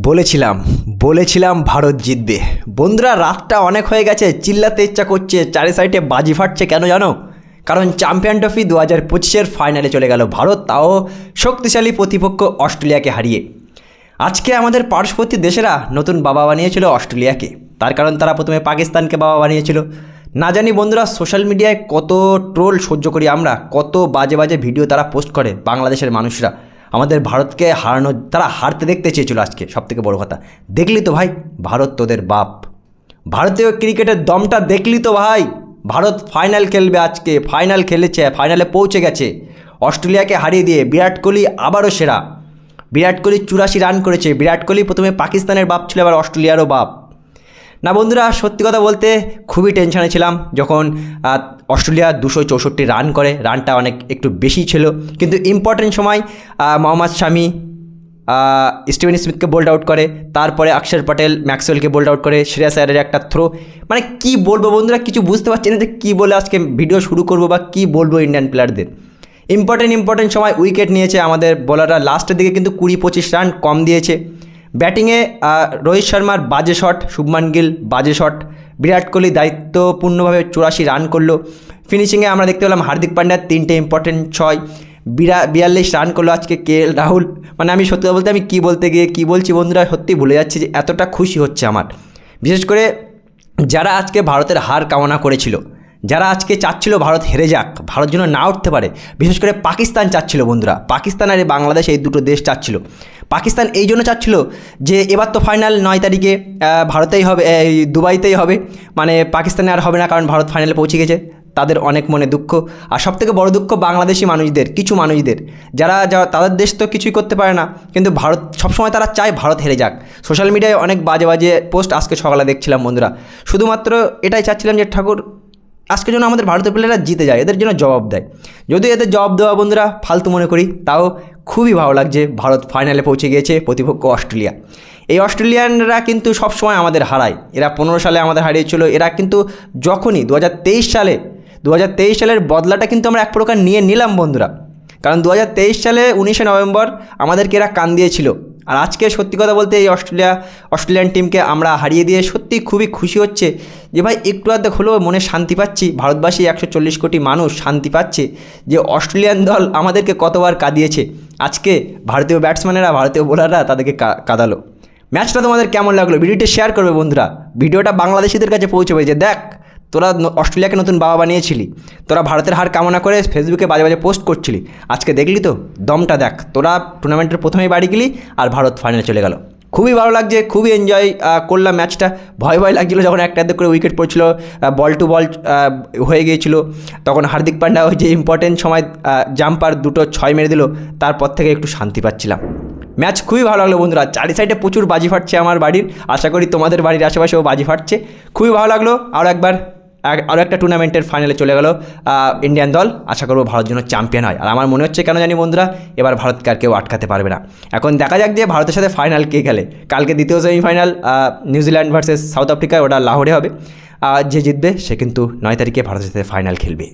বলেছিলাম বলেছিলাম ভারত জিতবে। বন্ধুরা, রাতটা অনেক হয়ে গেছে, চিল্লাতে ইচ্ছা করছে, চারি সাইডে বাজি ফাটছে। কেন জানো? কারণ চ্যাম্পিয়ন ট্রফি 2025-এর ফাইনালে চলে গেল ভারত, তাও শক্তিশালী প্রতিপক্ষ অস্ট্রেলিয়াকে হারিয়ে। আজকে আমাদের পার্শ্ববর্তী দেশেরা নতুন বাবা বানিয়েছিল অস্ট্রেলিয়াকে। তার কারণ তারা প্রথমে পাকিস্তানকে বাবা বানিয়েছিল। না জানি বন্ধুরা, সোশ্যাল মিডিয়ায় কত ট্রোল সহ্য করি আমরা, কত বাজে বাজে ভিডিও তারা পোস্ট করে। বাংলাদেশের মানুষরা আমাদের ভারতকে হারানো, তারা হারতে দেখতে চেয়েছিল। আজকে সবথেকে বড় কথা, দেখলি তো ভাই, ভারত তোদের বাপ। ভারতীয় ক্রিকেটের দমটা দেখলি তো ভাই। ভারত ফাইনাল খেলবে আজকে, ফাইনাল খেলেছে, ফাইনালে পৌঁছে গেছে অস্ট্রেলিয়াকে হারিয়ে দিয়ে। বিরাট কোহলি আবারও সেরা। বিরাট কোহলি 84 রান করেছে। বিরাট কোহলি প্রথমে পাকিস্তানের বাপ ছিল, আবার অস্ট্রেলিয়ারও বাপ। না বন্ধুরা, সত্যি কথা বলতে খুবই টেনশনে ছিলাম যখন অস্ট্রেলিয়া 264 রান করে। রানটা একটু বেশি ছিল, কিন্তু ইম্পর্টেন্ট সময় মোহাম্মদ শামি স্টিভেন স্মিথকে বোল্ড আউট করে, তারপরে অক্ষর পটেল ম্যাক্সওয়েলকে বোল্ড আউট করে, শ্রেয়াস আয়ারের একটা থ্রো। মানে কি বলবো বন্ধুরা, কিছু বুঝতে পারছি না যে কী বলে আজকে ভিডিও শুরু করবো বা কী বলবো। ইন্ডিয়ান প্লেয়ারদের ইম্পর্টেন্ট সময় উইকেট নিয়েছে আমাদের বোলাররা। লাস্টের দিকে কিন্তু 20-25 রান কম দিয়েছে। ব্যাটিংয়ে রোহিত শর্মার বাজে শট, শুভমান গিল বাজে শট, বিরাট কোহলি দায়িত্বপূর্ণভাবে 84 রান করলো। ফিনিশিংয়ে আমরা দেখতে পেলাম হার্দিক পান্ডিয়ার 3টে ইম্পর্টেন্ট 6, 42 রান করলো আজকে KL রাহুল। মানে আমি সত্যি বলতে, আমি কী বলতে গিয়ে কী বলছি বন্ধুরা, সত্যি ভুলে যাচ্ছি যে এতটা খুশি হচ্ছে আমার। বিশেষ করে যারা আজকে ভারতের হার কামনা করেছিল, যারা আজকে চাচ্ছিল ভারত হেরে যাক, ভারত যেন না উঠতে পারে, বিশেষ করে পাকিস্তান চাচ্ছিল বন্ধুরা। পাকিস্তান আর বাংলাদেশ, এই দুটো দেশ চাচ্ছিল। পাকিস্তান এই জন্য চাচ্ছিল যে এবার তো ফাইনাল 9 তারিখে ভারতেই হবে, দুবাইতেই হবে। মানে পাকিস্তানে আর হবে না, কারণ ভারত ফাইনালে পৌঁছে গেছে। তাদের অনেক মনে দুঃখ। আর সবথেকে বড় দুঃখ বাংলাদেশি মানুষদের, কিছু মানুষদের, যারা তাদের দেশ তো কিছুই করতে পারে না, কিন্তু ভারত সবসময় তারা চায় ভারত হেরে যাক। সোশ্যাল মিডিয়ায় অনেক বাজে বাজে পোস্ট আজকে সকালে দেখছিলাম বন্ধুরা। শুধুমাত্র এটাই চাচ্ছিলাম যে ঠাকুর আজকে যেন আমাদের ভারতের প্লেয়াররা জিতে যায়, এদের জন্য জবাব দেয়। যদিও এদের জবাব দেওয়া বন্ধুরা ফালতু মনে করি, তাও খুবই ভালো লাগছে ভারত ফাইনালে পৌঁছে গিয়েছে, প্রতিপক্ষ অস্ট্রেলিয়া। এই অস্ট্রেলিয়ানরা কিন্তু সবসময় আমাদের হারায়। এরা 15 সালে আমাদের হারিয়েছিল। এরা কিন্তু যখনই 2023 সালের বদলাটা কিন্তু আমরা এক প্রকার নিয়ে নিলাম বন্ধুরা। কারণ 2023 সালে 19শে নভেম্বর আমাদেরকে এরা কান দিয়েছিল। আর আজকে সত্যি কথা বলতে এই অস্ট্রেলিয়ান টিমকে আমরা হারিয়ে দিয়ে সত্যি খুবই খুশি হচ্ছে যে ভাই একটু অর্ধেক হলেও মনে শান্তি পাচ্ছি। ভারতবাসী 140 কোটি মানুষ শান্তি পাচ্ছে যে অস্ট্রেলিয়ান দল আমাদেরকে কতবার কাঁদিয়েছে। আজকে ভারতীয় ব্যাটসম্যানেরা, ভারতীয় বোলাররা তাদেরকে কাঁদালো। ম্যাচটা তোমাদের কেমন লাগলো? ভিডিওটি শেয়ার করবে বন্ধুরা। ভিডিওটা বাংলাদেশিদের কাছে পৌঁছবে যে দেখ, তোরা অস্ট্রেলিয়াকে নতুন বাবা বানিয়েছিলি, তোরা ভারতের হার কামনা করে ফেসবুকে বাজে বাজে পোস্ট করছিলি, আজকে দেখলি তো দমটা দেখ। তোরা টুর্নামেন্টের প্রথমেই বাড়ি গেলি আর ভারত ফাইনালে চলে গেল। খুবই ভালো লাগছে, খুবই এনজয় করলাম ম্যাচটা। ভয় লাগছিলো যখন একটা করে উইকেট পড়ছিল, বল টু বল হয়ে গিয়েছিল, তখন হার্দিক পান্ডিয়া ওই যে ইম্পর্টেন্ট সময় জাম্পার 2টো 6 মেরে দিল। তারপর থেকে একটু শান্তি পাচ্ছিলাম। ম্যাচ খুবই ভালো লাগলো বন্ধুরা। চারি সাইডে প্রচুর বাজি ফাটছে আমার বাড়ির, আশা করি তোমাদের বাড়ির আশেপাশেও বাজি ফাটছে। খুবই ভালো লাগলো। আরও একটা টুর্নামেন্টের ফাইনালে চলে গেল ইন্ডিয়ান দল। আশা করবো ভারত যেন চ্যাম্পিয়ন হয়। আর আমার মনে হচ্ছে, কেন জানি বন্ধুরা, এবার ভারতকে আর কেউ আটকাতে পারবে না। এখন দেখা যাক যে ভারতের সাথে ফাইনাল কে খেলে। কালকে দ্বিতীয় semifinal New Zealand versus south Africa, ওটা লাহোরে হবে। যে জিতবে সে কিন্তু 9 তারিখে ভারতের সাথে ফাইনাল খেলবে।